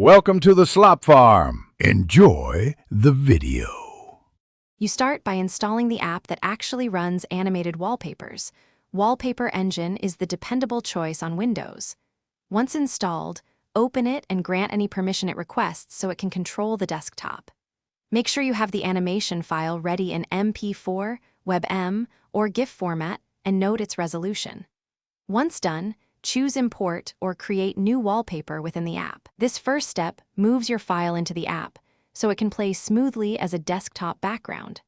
Welcome to the Slop Farm. Enjoy the video. You start by installing the app that actually runs Animated Wallpapers. Wallpaper Engine is the dependable choice on Windows. Once installed, open it and grant any permission it requests so it can control the desktop. Make sure you have the animation file ready in MP4, WebM, or GIF format and note its resolution. Once done, choose Import or Create New Wallpaper within the app. This first step moves your file into the app, so it can play smoothly as a desktop background.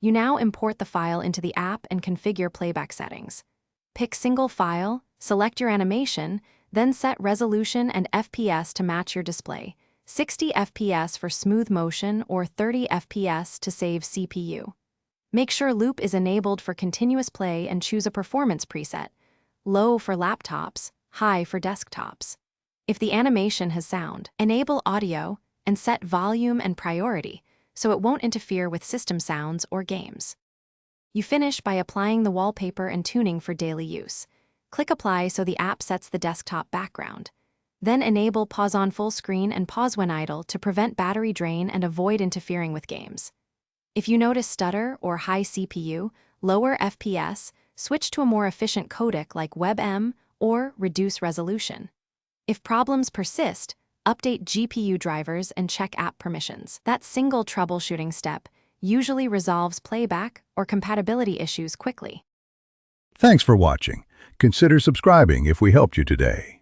You now import the file into the app and configure playback settings. Pick Single File, select your animation, then set resolution and FPS to match your display, 60 FPS for smooth motion or 30 FPS to save CPU. Make sure Loop is enabled for continuous play and choose a performance preset, low for laptops, high for desktops. If the animation has sound, enable audio and set volume and priority so it won't interfere with system sounds or games. You finish by applying the wallpaper and tuning for daily use. Click Apply so the app sets the desktop background. Then enable Pause on full screen and pause when idle to prevent battery drain and avoid interfering with games. If you notice stutter or high CPU, lower FPS, switch to a more efficient codec like WebM or reduce resolution. If problems persist, update GPU drivers and check app permissions. That single troubleshooting step usually resolves playback or compatibility issues quickly. Thanks for watching. Consider subscribing if we helped you today.